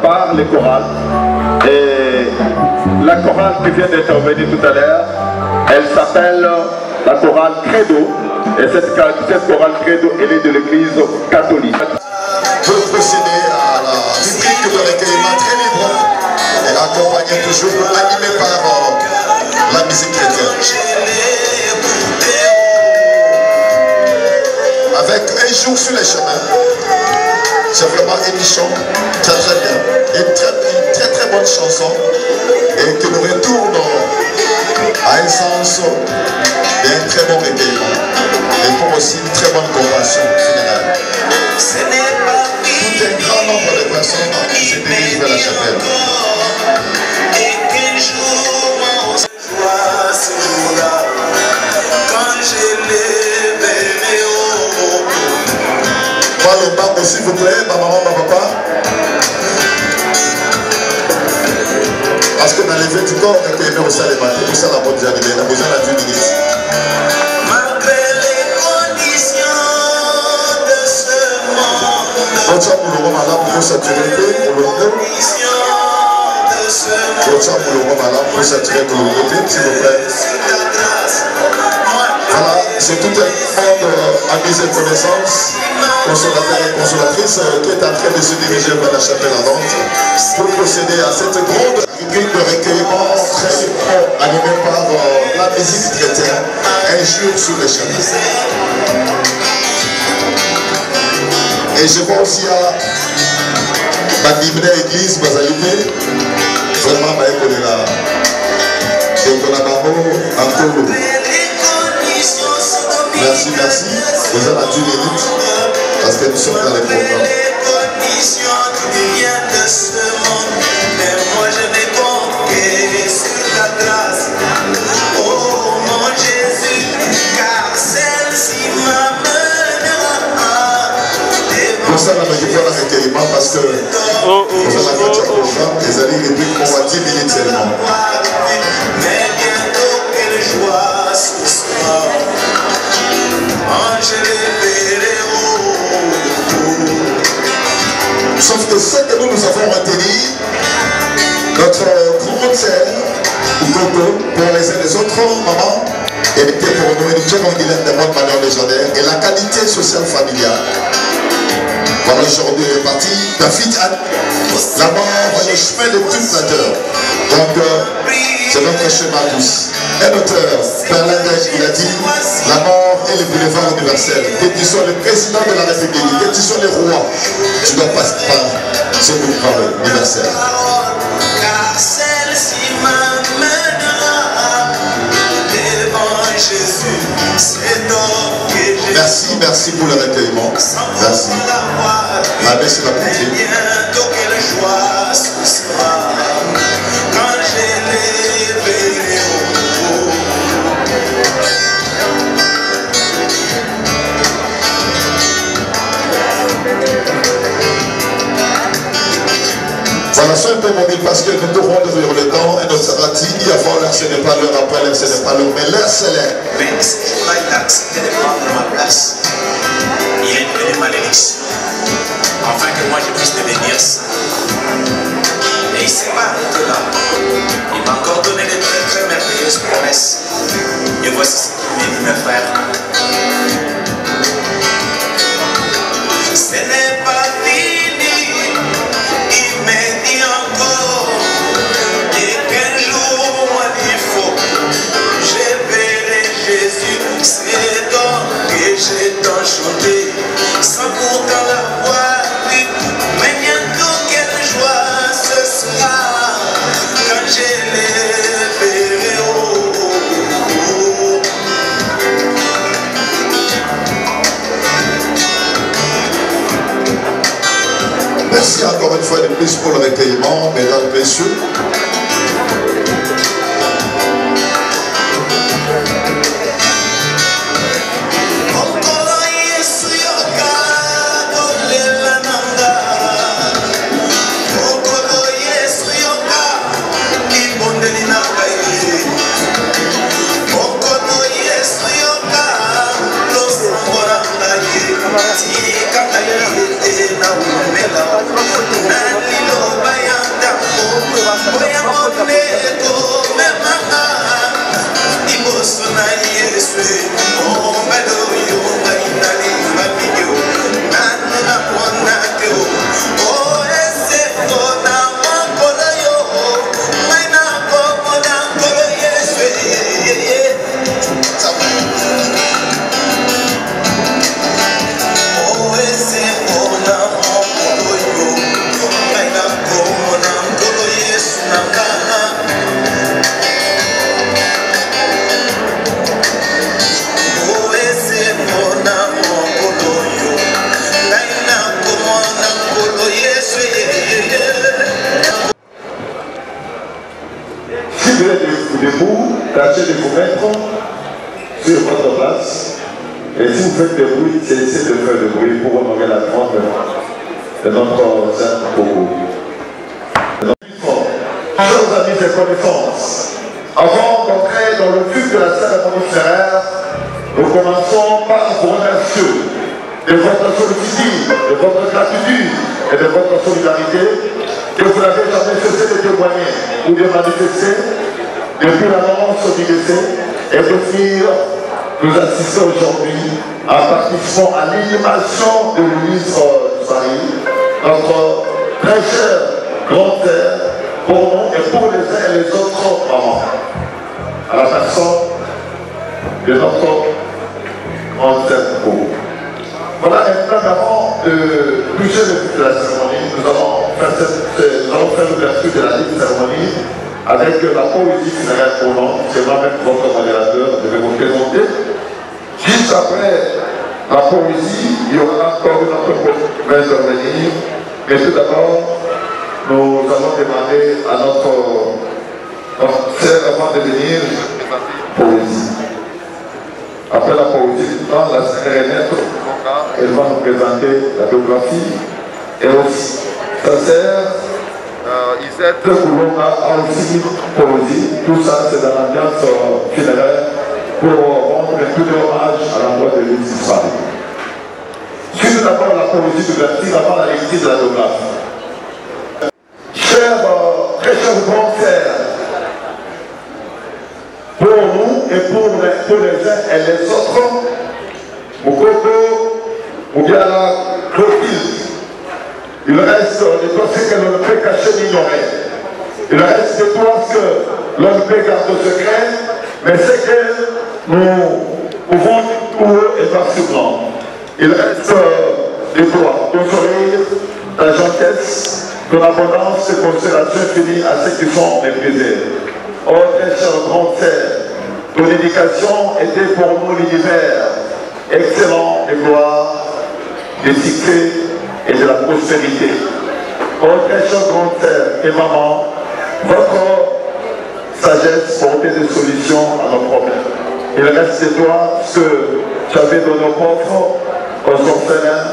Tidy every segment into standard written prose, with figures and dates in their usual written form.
Par les chorales. Et la chorale qui vient d'intervenir tout à l'heure, elle s'appelle la chorale Credo. Et cette chorale Credo, elle est de l'église catholique. Je veux procéder à la rubrique de recueillement très libre et accompagné toujours, animé par la musique chrétienne. Avec Un jour sur les chemins, c'est vraiment une émission très très bien, une très bonne chanson et qui nous retourne à un sens et un très bon recueillement et pour aussi une très bonne compassion funéraire. Tout un grand nombre de personnes se dirigent vers la chapelle. Le banc, s'il vous plaît, ma maman, ma papa. Parce que dans les 20 corps, on a aimé aussi les mater, tout ça la bonne journée, on a besoin de 10 minutes. On tient pour le roi malade pour saturer pour le roi. On tient pour le roi malade pour saturer pour le roi, s'il vous plaît. Voilà, c'est tout un monde à mise en connaissance, consolateur et consolatrice, qui est en train de se diriger vers la chapelle ardente pour procéder à cette grande rubrique de recueillement très animée par la musique chrétienne, Un jour sur les chemins. Et je vois aussi à ma dimine église, Bazalité, vraiment, ma école là, et qu'on a encore. Merci, merci. Vous avez 10 minutes parce que nous sommes dans les programmes. Pour ça, on a dit qu'on a recueillement parce que vous avez un programme, les alliés répliquent qu'on va 10 minutes seulement. Sauf que ce que nous avons retenu, notre grande sœur, Coco, pour les uns et les autres, maman, elle était pour nous une très longue de bonne manière légendaire et la qualité sociale familiale. Voilà, aujourd'hui elle est partie, David Anne, la mort, le chemin de toute la terre. Donc, c'est notre chemin à tous. Un auteur, Berlin, il a dit, la mort est le boulevard universel. Que tu sois le président de la République, que tu sois le roi, tu dois passer par ce boulevard universel. Car celle-ci m'amènera devant Jésus, c'est donc que je Merci, merci pour le recueillement. Merci. Allez, c'est la petite. Bientôt quelle joie ce sera quand je les verrai au haut. Voilà, sois un peu mobile parce que nous devons devenir le temps et notre sabbatie, avant l'heure, ce n'est pas l'heure, après l'heure, ce n'est pas l'heure, mais l'heure, c'est l'heure. Mais si je n'ai pas accepté de prendre ma place, il est devenu malédiction. Afin que moi je puisse devenir saint. Et il ne s'est pas arrêté là. Il m'a encore donné de très très merveilleuses promesses. Et voici ce qu'il m'a dit, mes frères. Ce n'est pas fini. Il m'a dit encore. Et qu'un jour, moi, il faut. Je verrai Jésus. C'est donc que j'ai tant chanté. Sans pourtant l'avoir vu. Mais bientôt, quelle joie ce sera. Quand je les verrai. Merci encore une fois de plus pour le recueillement, mesdames et messieurs. Tâchez de vous mettre sur votre place. Et si vous faites des bruits, cessez de faire de bruit pour honorer la grande de notre Saint Coco. Chers amis et connaissances, avant d'entrer dans le but de la cérémonie funéraire, nous commençons par vous remercier de votre sollicitude, de votre gratitude et de votre solidarité que vous n'avez jamais cessé de témoigner ou de manifester depuis l'annonce du décès. Et aussi, nous assistons aujourd'hui en participant à l'inhumation de l'Église de Paris, notre très cher grand-père, pour nous et pour les uns et les autres mamans, à la personne de notre grand-père. Voilà, maintenant, avant de toucher le but de la cérémonie, nous allons faire l'ouverture de la libre cérémonie avec la poésie funéraire pour nous. C'est moi-même votre modérateur, je vais vous présenter. Juste après la poésie, il y aura encore une autre chose qui va intervenir. Mais tout d'abord, nous allons demander à notre sœur avant de venir poésie. Après la poésie, dans la sœur Renette, elle va nous présenter la biographie et aussi sa sœur Isette Koulonga a aussi poésie. Tout ça, c'est dans l'ambiance funéraire pour rendre un peu d'hommage à l'endroit de l'île d'Israël. Suivez d'abord la poésie d'ouverture avant la lecture de la biographie. Très chers grands frères, pour nous et pour les uns et les autres, Mokoko, Moubiala, Clotilde, il reste de tout ce que l'on ne peut cacher ni ignorer. Il reste de tout ce que l'on ne peut garder secret, mais c'est que nous pouvons tout et par blanc. Il reste de toi, ton sourire, ta gentillesse, ton abondance et considération finie à ceux qui sont méprisés. Oh très cher grand frère, ton éducation était pour nous l'univers. excellent de gloire, de succès et de la prospérité. Oh très chère grande sœur et maman, votre sagesse portait des solutions à nos problèmes. Il reste de toi ce que tu avais donné aux pauvres, aux orphelins,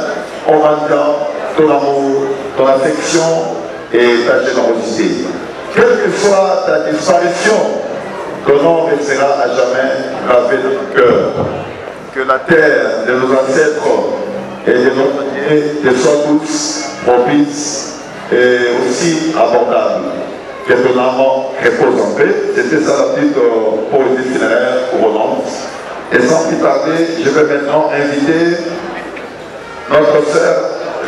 aux mendiants, ton amour, ton affection et ta générosité. Quelle que soit ta disparition, ton nom restera à jamais gravé dans notre cœur. Que la terre de nos ancêtres et de notre dieu te soit douce, propice et aussi abordable. Que ton âme repose en paix. C'était ça la petite poésie funéraire couronnante. Et sans plus tarder, je vais maintenant inviter notre sœur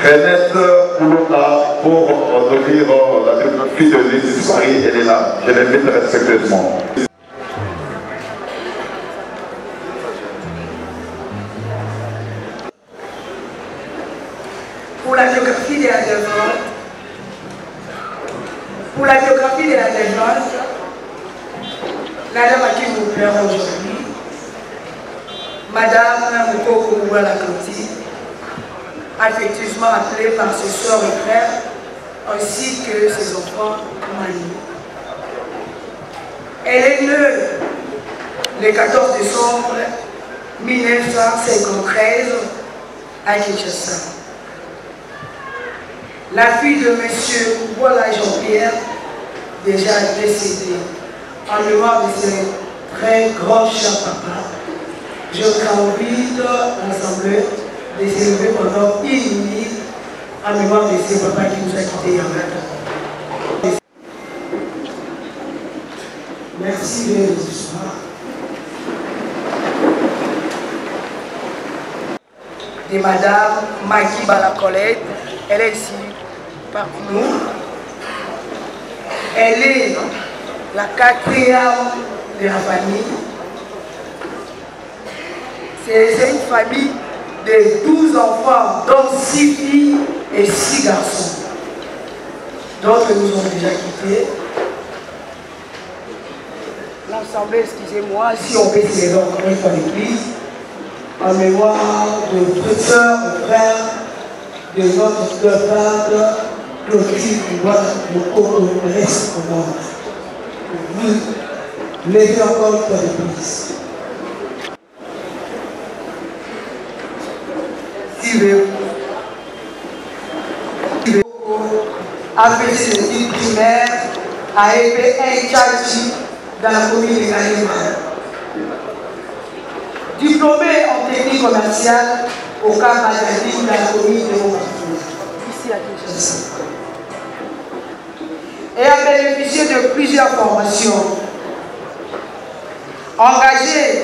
Renette Poulouna pour nous lire la biographie de l'Église Marie. Elle est là. Je l'invite respectueusement. Pour la biographie de la défunte, la dame à qui vous pleure aujourd'hui, Madame Mukoko Mouala-Kanti, affectueusement appelée par ses soeurs et frères, ainsi que ses enfants mariés. Elle est née le 14 décembre 1953 à Kinshasa. La fille de M. Mouala Jean-Pierre, déjà décédé, en mémoire de ses très grands chers papas, je t'invite l'Assemblée de s'élever pendant une minute en mémoire de ces papas qui nous a quittés il y a 20 ans. Merci de ce soir. De Madame Maki Balacolette, elle est ici parmi nous. Elle est la quatrième de la famille. C'est une famille de 12 enfants, dont 6 filles et 6 garçons. D'autres nous ont déjà quittés. L'Assemblée, excusez-moi, si on peut se lever encore une fois l'église, en mémoire de deux sœurs, de frères, de notre père, Clotilde, le corps reste au monde. Vous levez encore une fois l'église. A fait ses études primaires à EPN Tchachi dans la commune de Kalima. Diplômé en technique commerciale au Cap Matadine dans la commune de Montpellier, ici à Kinshasa. Et a bénéficié de plusieurs formations. Engagé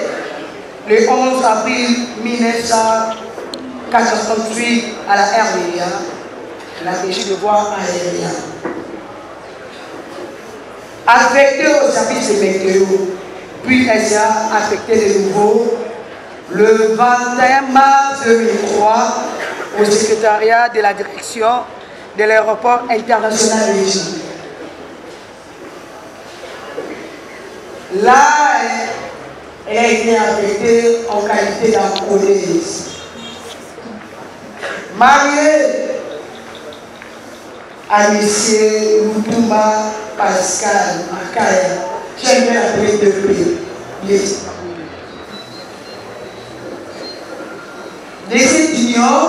le 11 avril 1988 à la RVA, la régie de voie aérienne. Affecté au service de météo, puis elle s'est affectée de nouveau le 21 mars 2003 au secrétariat de la direction de l'aéroport international de l'Égypte. Là, elle a été affectée en qualité d'employeuse. Mariée à M. Moutouma Pascal Makaya, j'aime bien l'appeler depuis. De cette union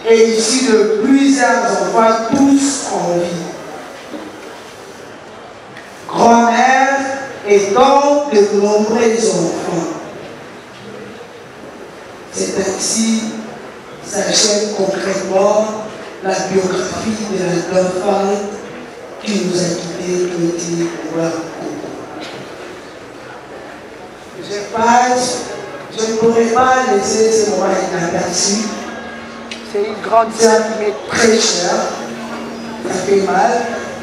est issue de plusieurs enfants, tous en vie. Grand-mère et donc de nombreux enfants. C'est ainsi s'achève concrètement la biographie de la femme qui nous a quittés, Clotilde Mouala-Kanti. Je passe, je ne pourrais pas laisser ce moment inaperçu. C'est une grande sœur qui m'est très chère. Ça fait mal.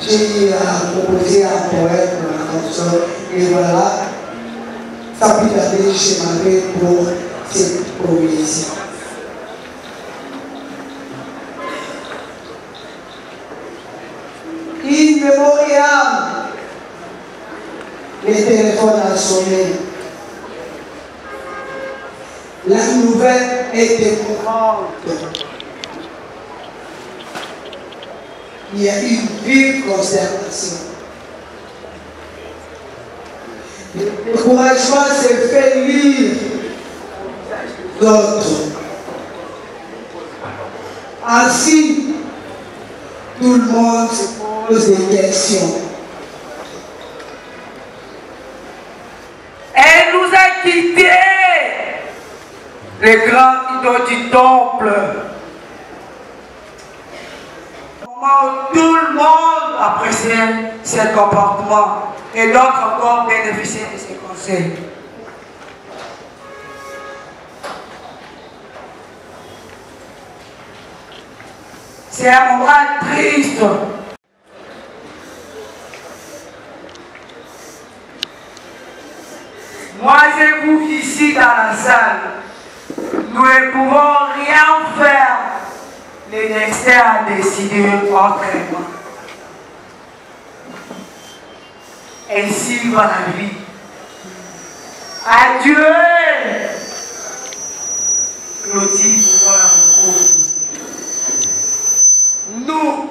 J'ai proposé un poème pour la chanson et voilà, ça peut aller chez ma mère pour cette poésie. In memoriam, les téléphones a sonné. La nouvelle est émouvante. Il y a une vive consternation. Le découragement s'est fait lire d'autres. Ainsi, tout le monde se pose des questions. Elle nous a quittés, les grands idoles du temple. Tout le monde appréciait ses comportements et d'autres encore bénéficiaient de ses conseils. C'est un moment triste. Moi et vous ici dans la salle, nous ne pouvons rien faire. Le destin a décidé autrement. Ainsi va la vie. Adieu! Claudie, voilà nous,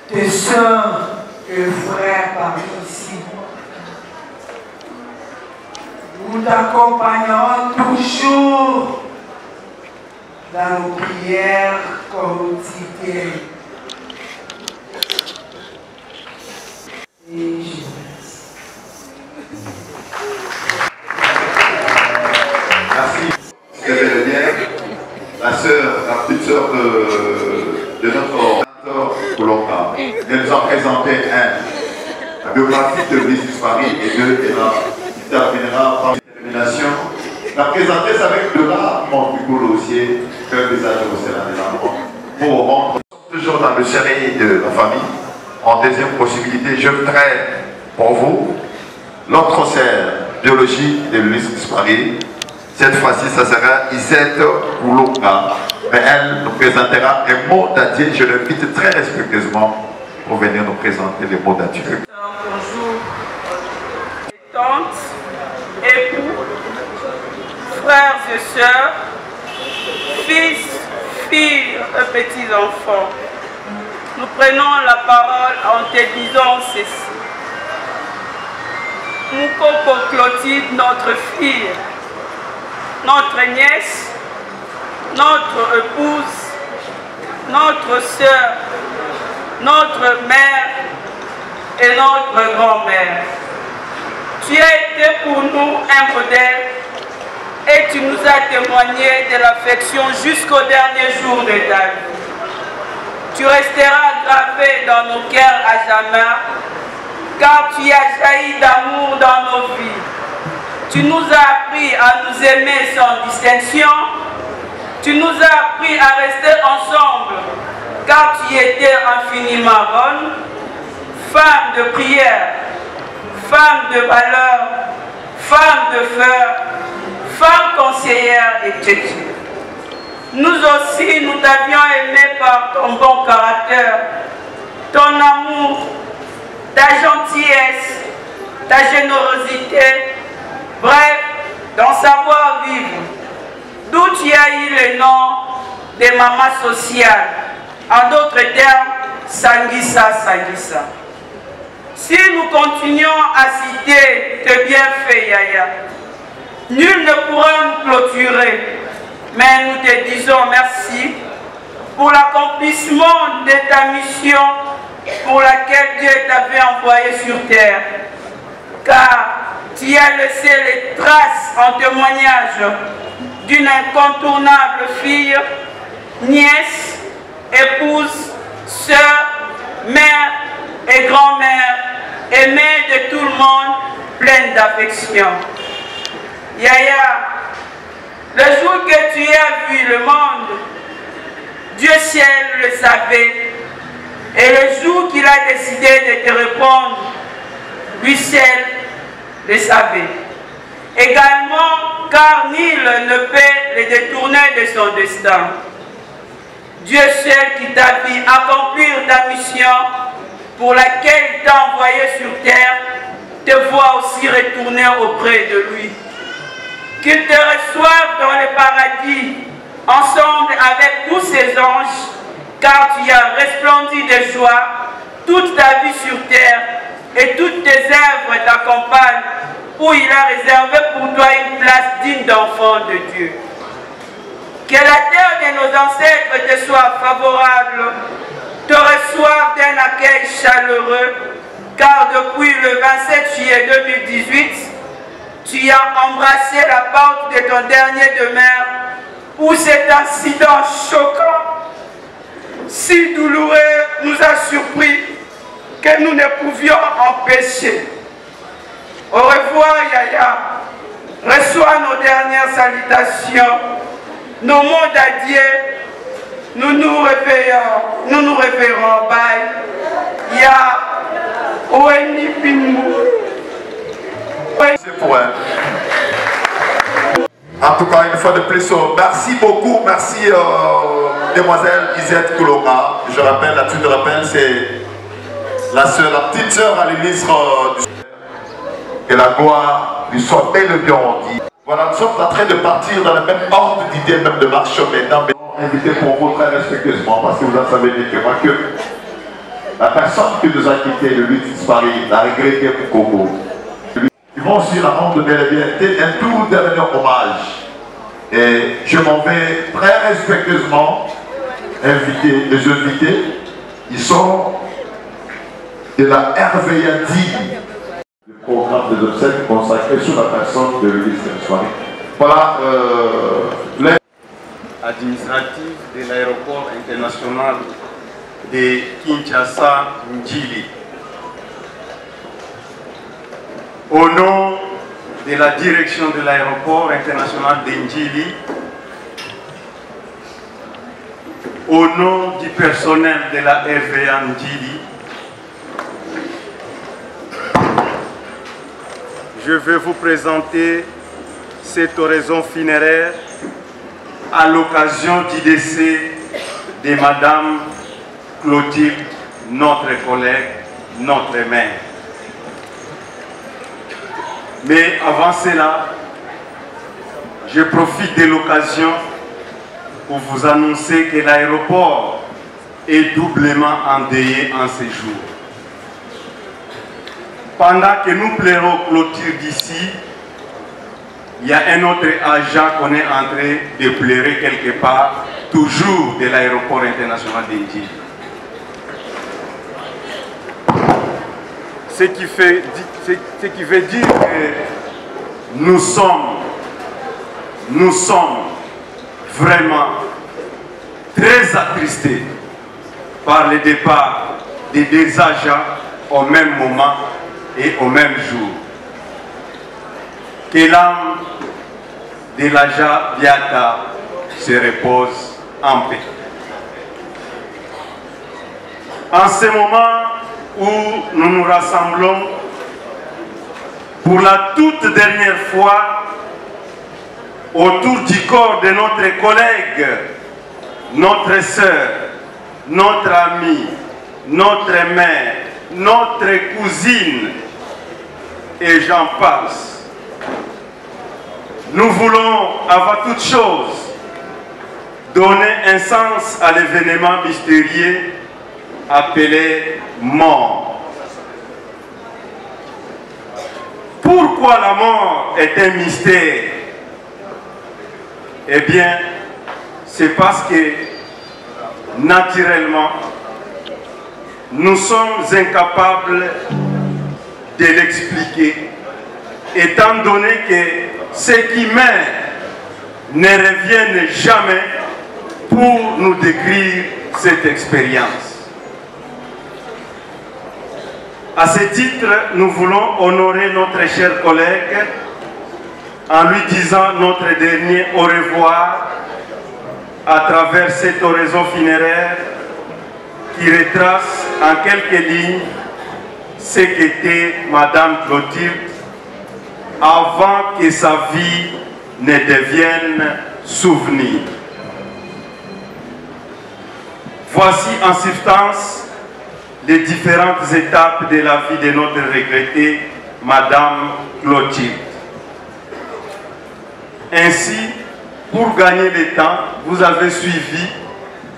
tes sœurs et frères par ici, nous t'accompagnerons toujours dans nos prières quotidiennes. Et je vous remercie. Merci. C'est bien. La sœur, la petite sœur de notre mentor Colomba. Elle nous a présenté la biographie de Louise Paris et elle interviendra par détermination. La présenter avec de l'art, mon plus beau dossier, qu'un visage au Sénat des enfants. Pour rendre toujours dans le série de la famille. En deuxième possibilité, je voudrais pour vous l'autre sœur biologique de Louise Paris. Cette fois-ci, ça sera Isette Koulouka. Mais elle nous présentera un mot d'adieu. Je l'invite très respectueusement pour venir nous présenter les mots d'adieu. Bonjour, tantes, époux, frères et sœurs, fils, filles et petits-enfants. Nous prenons la parole en te disant ceci. Moukoko Clotilde, notre fille, notre nièce, notre épouse, notre sœur, notre mère et notre grand-mère. Tu as été pour nous un modèle et tu nous as témoigné de l'affection jusqu'au dernier jour de ta vie. Tu resteras gravé dans nos cœurs à jamais, car tu as jailli d'amour dans nos vies. Tu nous as appris à nous aimer sans distinction. Tu nous as appris à rester ensemble, car tu étais infiniment bonne. Femme de prière, femme de valeur, femme de feu, femme conseillère et tchétchée. Nous aussi, nous t'avions aimé par ton bon caractère, ton amour, ta gentillesse, ta générosité, bref, ton savoir-vivre, d'où tu as eu le nom de maman sociale, en d'autres termes, Sangisa Sangisa. Si nous continuons à citer tes bienfaits, Yaya, nul ne pourra nous clôturer, mais nous te disons merci pour l'accomplissement de ta mission pour laquelle Dieu t'avait envoyé sur terre, car tu as laissé les traces en témoignage d'une incontournable fille, nièce, épouse, sœur, mère et grand-mère, aimée de tout le monde, pleine d'affection. Yaya, le jour que tu as vu le monde, Dieu ciel le savait, et le jour qu'il a décidé de te répondre, lui ciel le savait. Également, car nul ne peut le détourner de son destin. Dieu seul qui t'a vu accomplir ta mission pour laquelle il t'a envoyé sur terre, te voit aussi retourner auprès de lui. Qu'il te reçoive dans le paradis, ensemble avec tous ses anges, car tu as resplendi de joie toute ta vie sur terre, et toutes tes œuvres t'accompagnent, où il a réservé pour toi une place digne d'enfant de Dieu. Que la terre de nos ancêtres te soit favorable, te reçoive d'un accueil chaleureux, car depuis le 27 juillet 2018, tu as embrassé la porte de ton dernier demeure, où cet incident choquant, si douloureux, nous a surpris que nous ne pouvions empêcher. Au revoir, Yaya. Reçois nos dernières salutations, nos mots d'adieu. Nous nous référons. Bye. Ya Oeni Pinmou. C'est pour elle. En tout cas, une fois de plus, merci beaucoup. Merci, demoiselle Isette Koulonga. Je rappelle, là, tu te rappelles, c'est la petite sœur à l'église du que la gloire lui soit bel et bien rendue. Voilà, nous sommes en train de partir dans le même ordre d'idée, même de marche maintenant. Mais invité pour vous très respectueusement, parce que vous en savez mieux que moi que la personne qui nous a quittés, le 8 Paris, l'a regretté pour Congo. Ils vont aussi la rendre bel et bien un tout dernier hommage. Et je m'en vais très respectueusement inviter les invités. Ils sont de la RVAD, le programme des obsèques consacré sur la personne de l'église cette soirée. Voilà l'aide administrative de l'aéroport international de Kinshasa Njili. Au nom de la direction de l'aéroport international de Njili, au nom du personnel de la RVA Njili, je vais vous présenter cette oraison funéraire à l'occasion du décès de Madame Clotilde, notre collègue, notre mère. Mais avant cela, je profite de l'occasion pour vous annoncer que l'aéroport est doublement endeuillé en ces jours. Pendant que nous pleurons Clotilde d'ici, il y a un autre agent qu'on est en train de pleurer quelque part, toujours de l'aéroport international d'Indie. Ce qui veut dire que nous sommes vraiment très attristés par le départ des deux agents au même moment et au même jour. Que l'âme de l'agent Biata se repose en paix. En ce moment où nous nous rassemblons pour la toute dernière fois autour du corps de notre collègue, notre sœur, notre amie, notre mère, notre cousine, et j'en passe. Nous voulons, avant toute chose, donner un sens à l'événement mystérieux appelé mort. Pourquoi la mort est un mystère? Eh bien, c'est parce que, naturellement, nous sommes incapables de l'expliquer, étant donné que ceux qui meurent ne reviennent jamais pour nous décrire cette expérience. À ce titre, nous voulons honorer notre cher collègue en lui disant notre dernier au revoir à travers cette oraison funéraire qui retrace en quelques lignes ce qu'était Madame Clotilde avant que sa vie ne devienne souvenir. Voici en substance les différentes étapes de la vie de notre regrettée Madame Clotilde. Ainsi, pour gagner le temps, vous avez suivi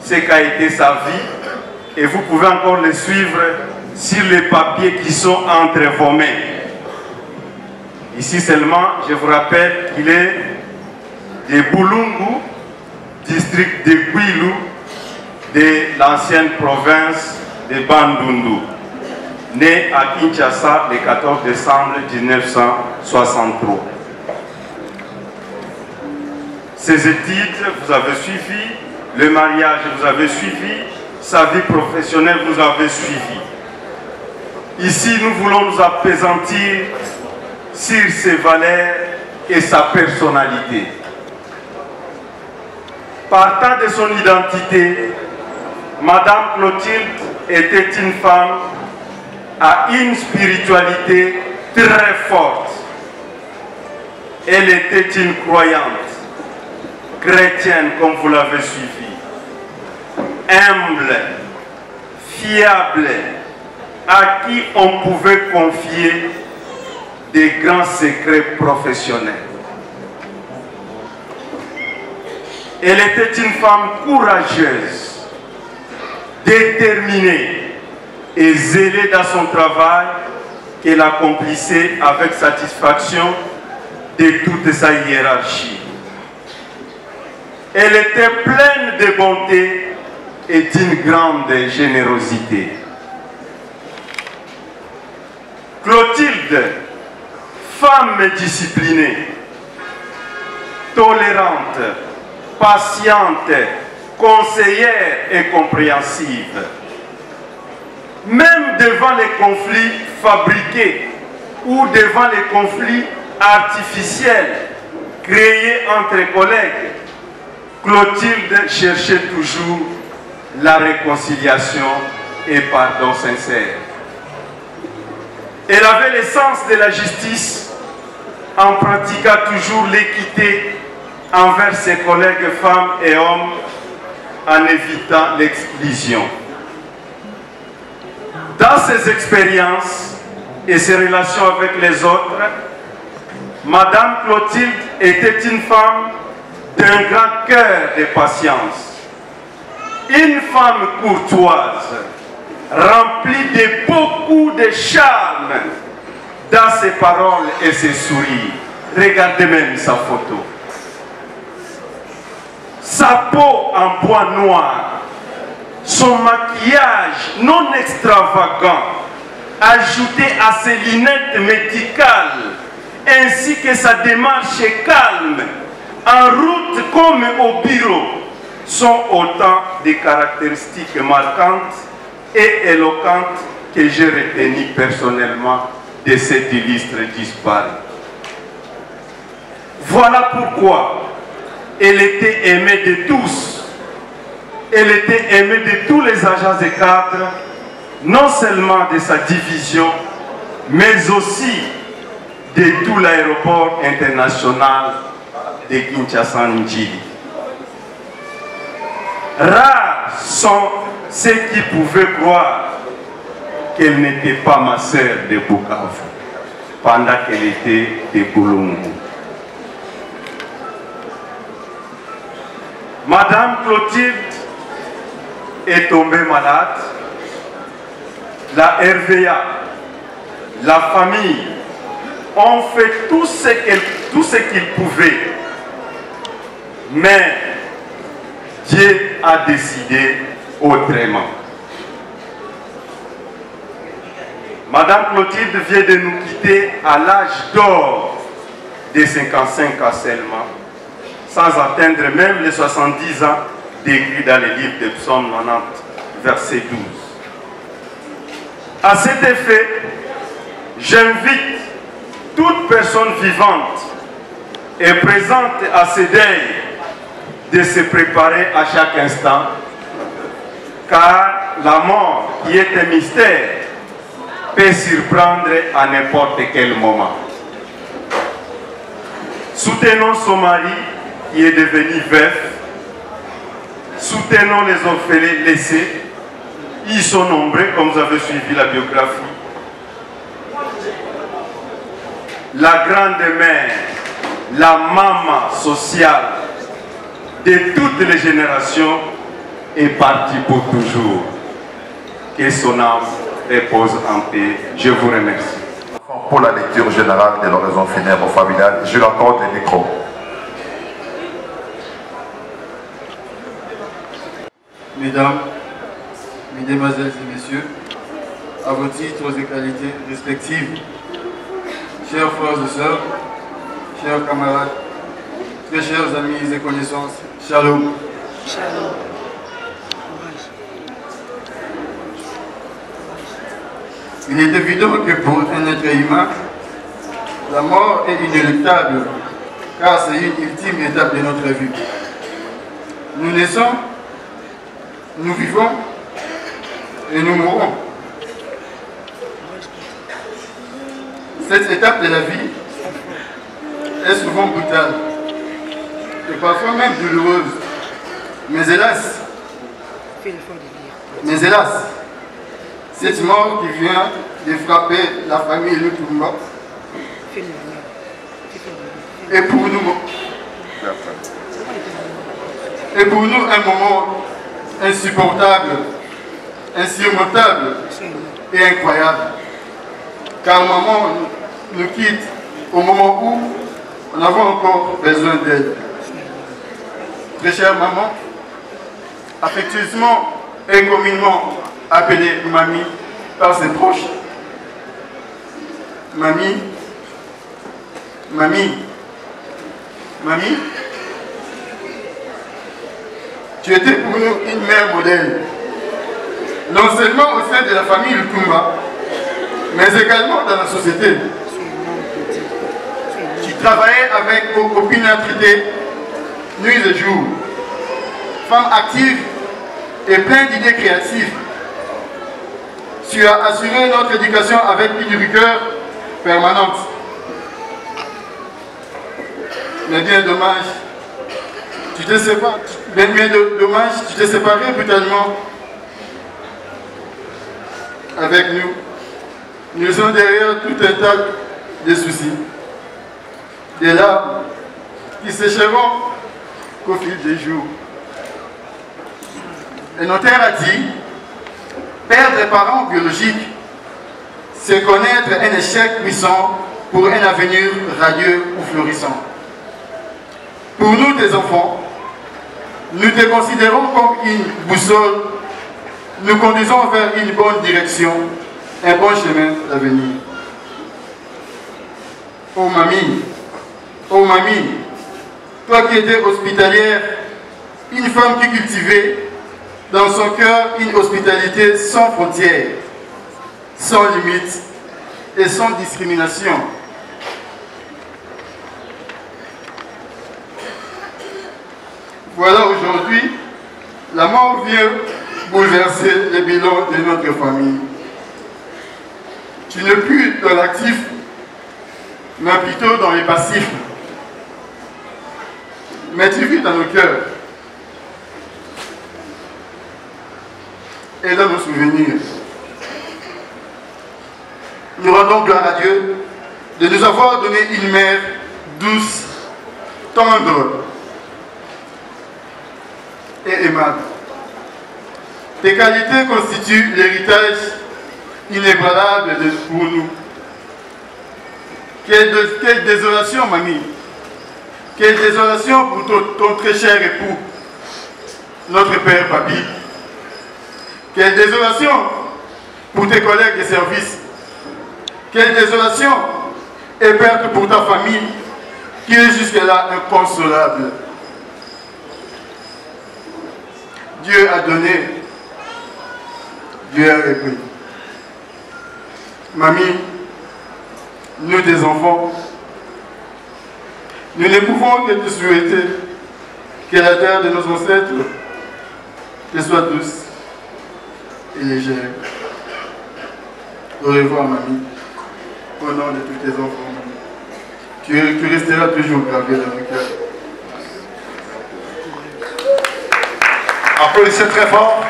ce qu'a été sa vie et vous pouvez encore le suivre sur les papiers qui sont entre vos mains. Ici seulement, je vous rappelle qu'il est de Bulungu, district de Kwilu, de l'ancienne province de Bandundu, né à Kinshasa le 14 décembre 1963. Ses études, vous avez suivi, le mariage, vous avez suivi, sa vie professionnelle, vous avez suivi. Ici, nous voulons nous appesantir sur ses valeurs et sa personnalité. Partant de son identité, Madame Clotilde était une femme à une spiritualité très forte. Elle était une croyante, chrétienne comme vous l'avez suivi, humble, fiable, à qui on pouvait confier des grands secrets professionnels. Elle était une femme courageuse, déterminée et zélée dans son travail qu'elle accomplissait avec satisfaction de toute sa hiérarchie. Elle était pleine de bonté et d'une grande générosité. Clotilde, femme disciplinée, tolérante, patiente, conseillère et compréhensive. Même devant les conflits fabriqués ou devant les conflits artificiels créés entre collègues, Clotilde cherchait toujours la réconciliation et pardon sincère. Elle avait le sens de la justice en pratiquant toujours l'équité envers ses collègues femmes et hommes en évitant l'exclusion. Dans ses expériences et ses relations avec les autres, Madame Clotilde était une femme d'un grand cœur de patience, une femme courtoise, remplie de beaucoup de charme dans ses paroles et ses sourires. Regardez même sa photo. Sa peau en bois noir, son maquillage non extravagant, ajouté à ses lunettes médicales, ainsi que sa démarche calme, en route comme au bureau, sont autant de caractéristiques marquantes et éloquentes que j'ai retenues personnellement de cet illustre disparu. Voilà pourquoi elle était aimée de tous. Elle était aimée de tous les agents et cadres, non seulement de sa division, mais aussi de tout l'aéroport international de Kinshasa-Njili. Rares sont ceux qui pouvaient croire qu'elle n'était pas ma sœur de Bukavu pendant qu'elle était de Bulungu. Madame Clotilde est tombée malade. La RVA, la famille ont fait tout ce qu'ils pouvaient. Mais Dieu a décidé autrement. Madame Clotilde vient de nous quitter à l'âge d'or de 55 ans seulement, sans atteindre même les 70 ans décrits dans les livres de Psaume 90, verset 12. À cet effet, j'invite toute personne vivante et présente à ce deuil de se préparer à chaque instant, car la mort, qui est un mystère, peut surprendre à n'importe quel moment. Soutenons son mari qui est devenu veuf. Soutenons les orphelins laissés. Ils sont nombreux, comme vous avez suivi la biographie. La grande mère, la maman sociale de toutes les générations, est partie pour toujours. Que son âme repose en paix. Je vous remercie. Pour la lecture générale de l'oraison funèbre familiale, je lui accorde le micro. Mesdames, Mesdemoiselles et Messieurs, à vos titres et qualités respectives, chers frères et sœurs, chers camarades, très chers amis et connaissances, shalom. Shalom. Il est évident que pour un être humain, la mort est inéluctable, car c'est une ultime étape de notre vie. Nous naissons, nous vivons et nous mourrons. Cette étape de la vie est souvent brutale et parfois même douloureuse. Mais hélas, cette mort qui vient de frapper la famille Lutumba est pour nous un moment insupportable, insurmontable et incroyable. Car maman nous quitte au moment où on avait encore besoin d'elle. Très chère maman, affectueusement et communément appelée mamie par ses proches. Mamie, tu étais pour nous une mère modèle, non seulement au sein de la famille Lutumba, mais également dans la société. Tu travaillais avec opiniâtreté, nuit et jour, femme active et pleine d'idées créatives. Tu as assuré notre éducation avec une rigueur permanente. Mais bien dommage, tu t'es séparé brutalement avec nous. Nous sommes derrière tout un tas de soucis, des larmes qui sécheront qu'au fil des jours. Et Notaire a dit, perdre des parents biologiques, c'est connaître un échec puissant pour un avenir radieux ou florissant. Pour nous, tes enfants, nous te considérons comme une boussole, nous conduisons vers une bonne direction, un bon chemin d'avenir. Oh mamie, toi qui étais hospitalière, une femme qui cultivait dans son cœur une hospitalité sans frontières, sans limites et sans discrimination. Voilà aujourd'hui, la mort vient bouleverser le bilan de notre famille. Tu n'es plus dans l'actif, mais plutôt dans les passifs. Mais tu vis dans nos cœurs et dans nos souvenirs. Nous rendons gloire à Dieu de nous avoir donné une mère douce, tendre et aimable. Tes qualités constituent l'héritage inébranlable pour nous. Quelle désolation, mamie. Quelle désolation pour ton très cher époux, notre père Papi. Quelle désolation pour tes collègues de service. Quelle désolation et perte pour ta famille qui est jusque-là inconsolable. Dieu a donné, Dieu a repris. Mamie, nous des enfants, nous ne pouvons que te souhaiter que la terre de nos ancêtres te soit douce et légère. Au revoir, mamie, au nom de tous tes enfants. Tu resteras toujours gravé dans le cœur. Applaudissez très fort.